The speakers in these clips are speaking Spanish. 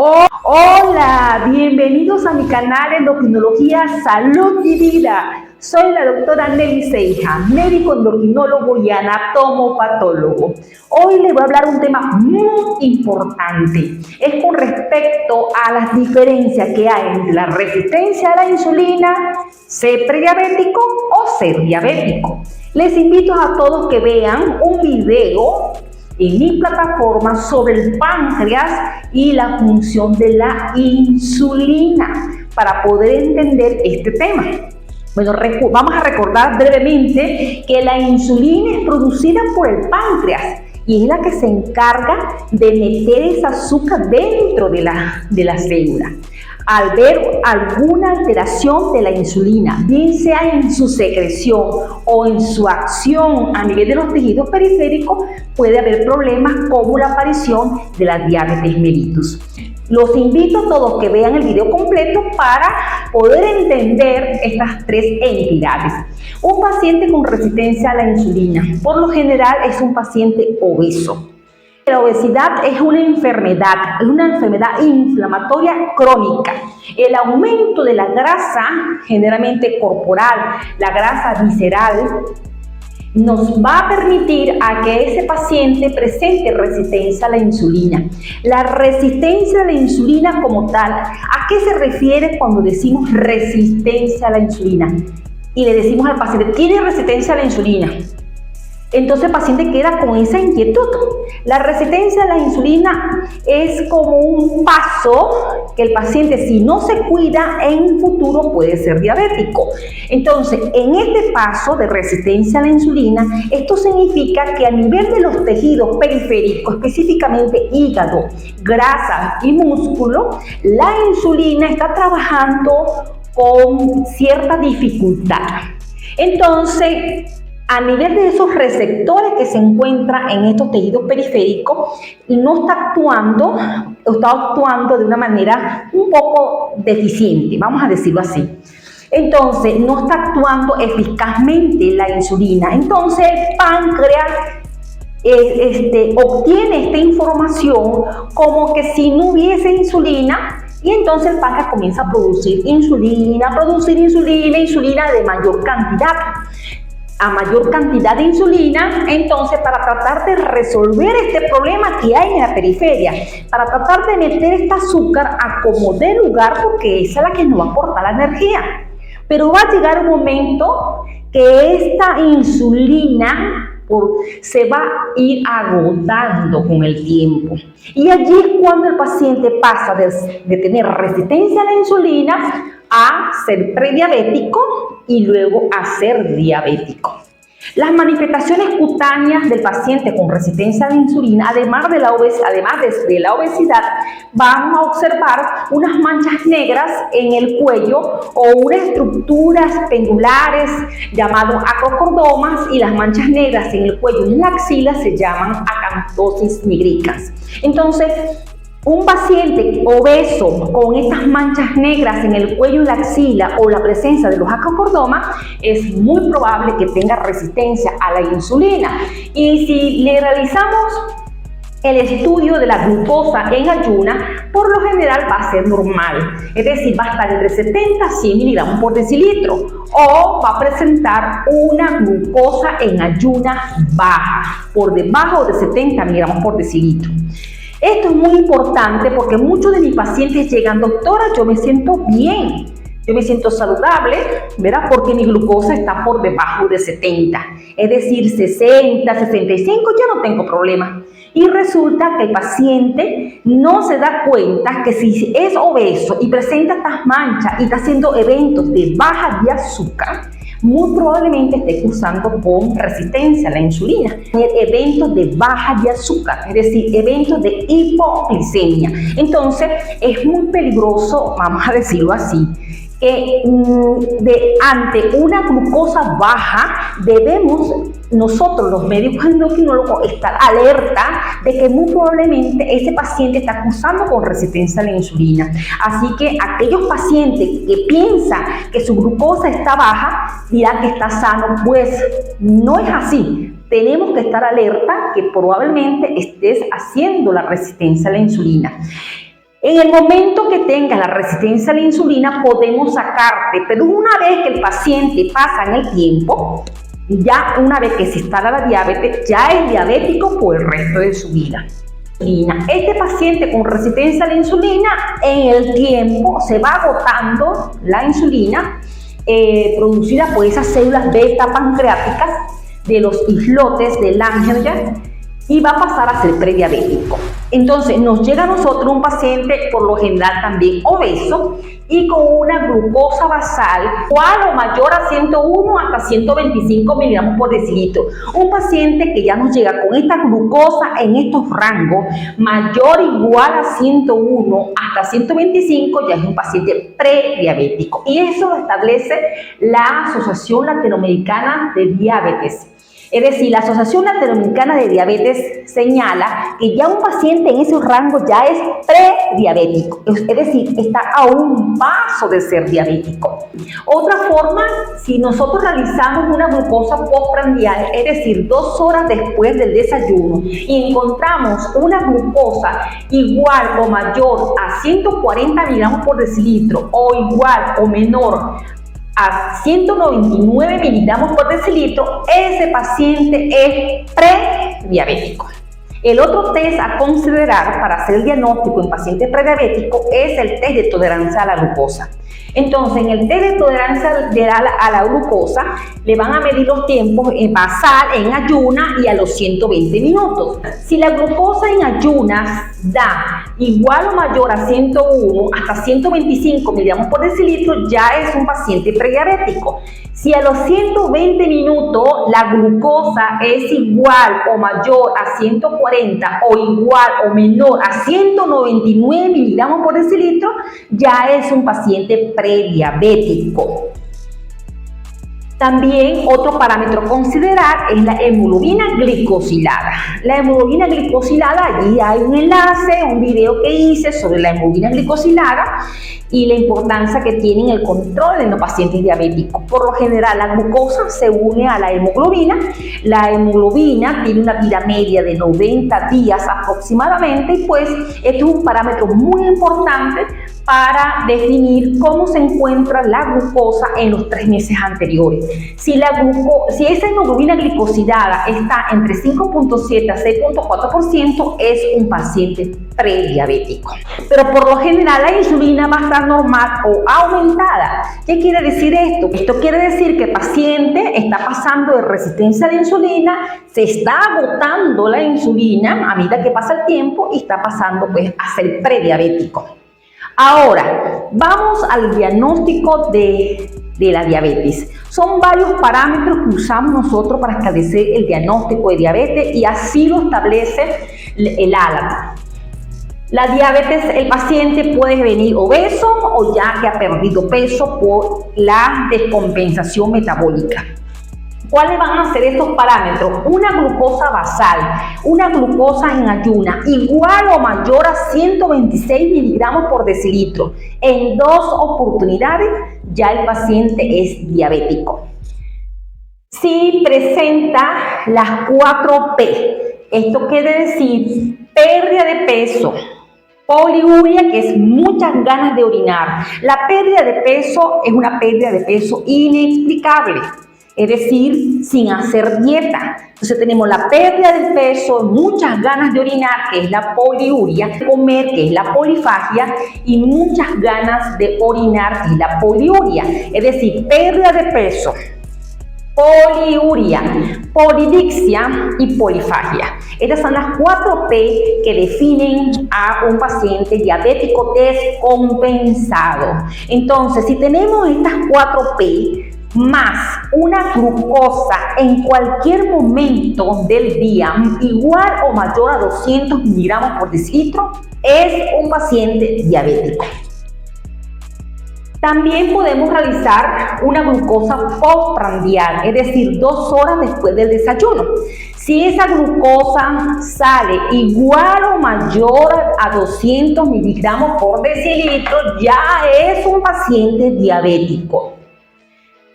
Hola, bienvenidos a mi canal Endocrinología, Salud y Vida. Soy la doctora Nelly Ceija, médico endocrinólogo y anatomopatólogo. Hoy les voy a hablar de un tema muy importante. Es con respecto a las diferencias que hay entre la resistencia a la insulina, ser prediabético o ser diabético. Les invito a todos que vean un video en mi plataforma sobre el páncreas y la función de la insulina para poder entender este tema. Bueno, vamos a recordar brevemente que la insulina es producida por el páncreas y es la que se encarga de meter ese azúcar dentro de la célula. Al ver alguna alteración de la insulina, bien sea en su secreción o en su acción a nivel de los tejidos periféricos, puede haber problemas como la aparición de la diabetes mellitus. Los invito a todos que vean el video completo para poder entender estas tres entidades. Un paciente con resistencia a la insulina, por lo general, es un paciente obeso. La obesidad es una enfermedad inflamatoria crónica. El aumento de la grasa, generalmente corporal, la grasa visceral, nos va a permitir a que ese paciente presente resistencia a la insulina. La resistencia a la insulina como tal, ¿a qué se refiere cuando decimos resistencia a la insulina? Y le decimos al paciente, ¿tiene resistencia a la insulina? Entonces el paciente queda con esa inquietud. La resistencia a la insulina es como un paso que el paciente, si no se cuida, en un futuro puede ser diabético. Entonces, en este paso de resistencia a la insulina, esto significa que a nivel de los tejidos periféricos, específicamente hígado, grasa y músculo, la insulina está trabajando con cierta dificultad. Entonces, a nivel de esos receptores que se encuentran en estos tejidos periféricos, no está actuando de una manera un poco deficiente, vamos a decirlo así. Entonces, no está actuando eficazmente la insulina. Entonces, el páncreas obtiene esta información como que si no hubiese insulina, y entonces el páncreas comienza a producir insulina de mayor cantidad. A mayor cantidad de insulina, entonces para tratar de resolver este problema que hay en la periferia, para tratar de meter este azúcar a como dé lugar, porque esa es la que nos va a aportar la energía. Pero va a llegar un momento que esta insulina se va a ir agotando con el tiempo. Y allí es cuando el paciente pasa de tener resistencia a la insulina a ser prediabético y luego a ser diabético. Las manifestaciones cutáneas del paciente con resistencia a la insulina, además de la obesidad, vamos a observar unas manchas negras en el cuello o unas estructuras pendulares llamadas acrocordomas, y las manchas negras en el cuello y en la axila se llaman acantosis nigricans. Entonces, un paciente obeso con estas manchas negras en el cuello y la axila o la presencia de los acrocordomas, es muy probable que tenga resistencia a la insulina. Y si le realizamos el estudio de la glucosa en ayuna, por lo general va a ser normal, es decir, va a estar entre 70 a 100 miligramos por decilitro, o va a presentar una glucosa en ayuna baja, por debajo de 70 miligramos por decilitro. Esto es muy importante porque muchos de mis pacientes llegan, doctora, yo me siento bien, yo me siento saludable, ¿verdad? Porque mi glucosa está por debajo de 70, es decir, 60, 65, ya no tengo problema. Y resulta que el paciente no se da cuenta que si es obeso y presenta estas manchas y está haciendo eventos de baja de azúcar, muy probablemente esté cursando con resistencia a la insulina. Eventos de baja de azúcar, es decir, eventos de hipoglicemia. Entonces, es muy peligroso, vamos a decirlo así, que ante una glucosa baja debemos nosotros, los médicos endocrinólogos, estar alerta de que muy probablemente ese paciente está cursando con resistencia a la insulina. Así que aquellos pacientes que piensan que su glucosa está baja dirán que está sano, pues no es así. Tenemos que estar alerta que probablemente estés haciendo la resistencia a la insulina. En el momento que tengas la resistencia a la insulina, podemos sacarte, pero una vez que el paciente pasa en el tiempo, ya una vez que se instala la diabetes, ya es diabético por el resto de su vida. Este paciente con resistencia a la insulina, en el tiempo se va agotando la insulina producida por esas células beta pancreáticas de los islotes del Langerhans y va a pasar a ser prediabético. Entonces nos llega a nosotros un paciente por lo general también obeso y con una glucosa basal igual o mayor a 101 hasta 125 miligramos por decilitro. Un paciente que ya nos llega con esta glucosa en estos rangos mayor o igual a 101 hasta 125 ya es un paciente prediabético, y eso lo establece la Asociación Latinoamericana de Diabetes. Es decir, la Asociación Latinoamericana de Diabetes señala que ya un paciente en esos rangos ya es prediabético, es decir, está a un paso de ser diabético. Otra forma, si nosotros realizamos una glucosa postprandial, es decir, 2 horas después del desayuno, y encontramos una glucosa igual o mayor a 140 miligramos por decilitro o igual o menor a 199 miligramos por decilitro, ese paciente es prediabético. El otro test a considerar para hacer el diagnóstico en pacientes prediabéticos es el test de tolerancia a la glucosa. Entonces, en el test de tolerancia a la glucosa, le van a medir los tiempos en basal, en ayuna y a los 120 minutos. Si la glucosa en ayunas da igual o mayor a 101 hasta 125 miligramos por decilitro, ya es un paciente prediabético. Si a los 120 minutos la glucosa es igual o mayor a 140 o igual o menor a 199 miligramos por decilitro, ya es un paciente prediabético. También otro parámetro a considerar es la hemoglobina glicosilada. La hemoglobina glicosilada, allí hay un enlace, un video que hice sobre la hemoglobina glicosilada y la importancia que tiene en el control de los pacientes diabéticos. Por lo general, la glucosa se une a la hemoglobina. La hemoglobina tiene una vida media de 90 días aproximadamente y pues este es un parámetro muy importante para definir cómo se encuentra la glucosa en los 3 meses anteriores. Si esa hemoglobina glicosilada está entre 5.7 a 6.4%, es un paciente prediabético. Pero por lo general la insulina va a estar normal o aumentada. ¿Qué quiere decir esto? Esto quiere decir que el paciente está pasando de resistencia a la insulina, se está agotando la insulina a medida que pasa el tiempo y está pasando pues a ser prediabético. Ahora, vamos al diagnóstico de la diabetes. Son varios parámetros que usamos nosotros para establecer el diagnóstico de diabetes y así lo establece el ALAT. La diabetes, el paciente puede venir obeso o ya que ha perdido peso por la descompensación metabólica. ¿Cuáles van a ser estos parámetros? Una glucosa basal, una glucosa en ayuna igual o mayor a 126 miligramos por decilitro. En 2 oportunidades ya el paciente es diabético. Si presenta las 4 P, esto quiere decir pérdida de peso, poliuria, que es muchas ganas de orinar. La pérdida de peso es una pérdida de peso inexplicable, es decir, sin hacer dieta. Entonces tenemos la pérdida del peso, muchas ganas de orinar, que es la poliuria, comer, que es la polifagia, y muchas ganas de orinar, que es la poliuria. Es decir, pérdida de peso, poliuria, polidixia y polifagia. Estas son las 4 P que definen a un paciente diabético descompensado. Entonces, si tenemos estas 4 P, más una glucosa en cualquier momento del día igual o mayor a 200 miligramos por decilitro, es un paciente diabético. También podemos realizar una glucosa postprandial, es decir, 2 horas después del desayuno. Si esa glucosa sale igual o mayor a 200 miligramos por decilitro, ya es un paciente diabético.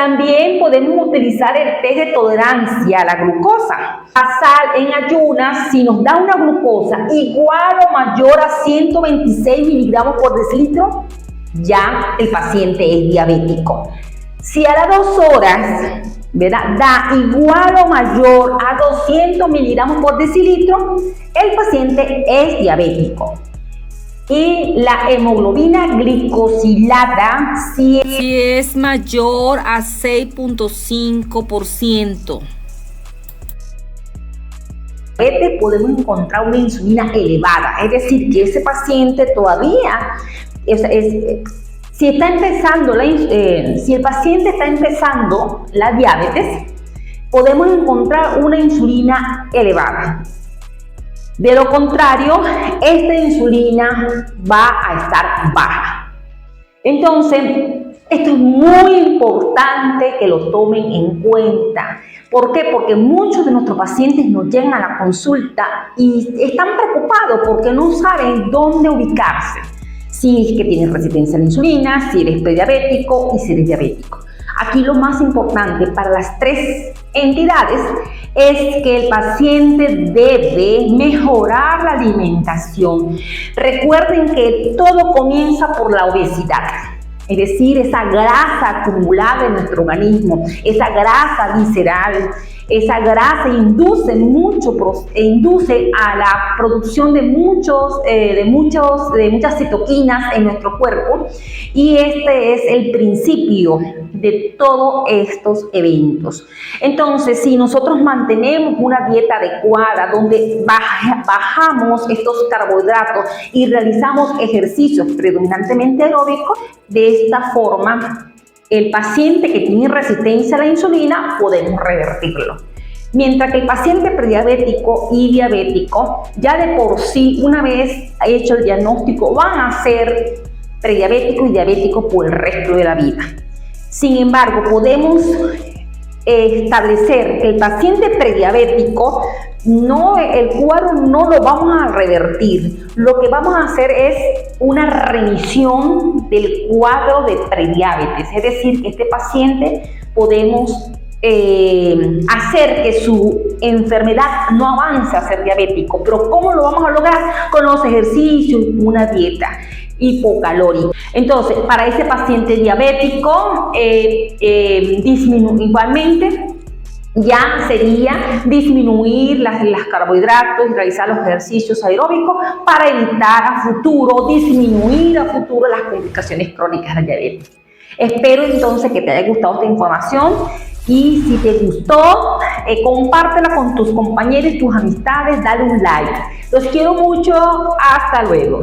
También podemos utilizar el test de tolerancia a la glucosa. Pasar en ayunas, si nos da una glucosa igual o mayor a 126 miligramos por decilitro, ya el paciente es diabético. Si a las 2 horas, ¿verdad?, da igual o mayor a 200 miligramos por decilitro, el paciente es diabético. Y la hemoglobina glicosilada si es mayor a 6.5%. Podemos encontrar una insulina elevada, es decir, que ese paciente todavía si el paciente está empezando la diabetes, podemos encontrar una insulina elevada. De lo contrario, esta insulina va a estar baja. Entonces, esto es muy importante que lo tomen en cuenta. ¿Por qué? Porque muchos de nuestros pacientes nos llegan a la consulta y están preocupados porque no saben dónde ubicarse. Si es que tienes resistencia a la insulina, si eres prediabético y si eres diabético. Aquí lo más importante para las 3 entidades es que el paciente debe mejorar la alimentación. Recuerden que todo comienza por la obesidad. Es decir, esa grasa acumulada en nuestro organismo, esa grasa visceral, esa grasa induce a la producción de muchas citoquinas en nuestro cuerpo, y este es el principio de todos estos eventos. Entonces, si nosotros mantenemos una dieta adecuada donde bajamos estos carbohidratos y realizamos ejercicios predominantemente aeróbicos, de esta forma el paciente que tiene resistencia a la insulina podemos revertirlo. Mientras que el paciente prediabético y diabético, ya de por sí, una vez hecho el diagnóstico, van a ser prediabético y diabético por el resto de la vida. Sin embargo, podemos establecer que el paciente prediabético, el cuadro no lo vamos a revertir. Lo que vamos a hacer es una remisión del cuadro de prediabetes. Es decir, que este paciente podemos hacer que su enfermedad no avance a ser diabético. Pero ¿cómo lo vamos a lograr? Con los ejercicios, una dieta hipocalórica. Entonces, para ese paciente diabético, igualmente ya sería disminuir los carbohidratos y realizar los ejercicios aeróbicos para evitar disminuir a futuro las complicaciones crónicas de la diabetes. Espero entonces que te haya gustado esta información, y si te gustó, compártela con tus compañeros y tus amistades, dale un like. Los quiero mucho, hasta luego.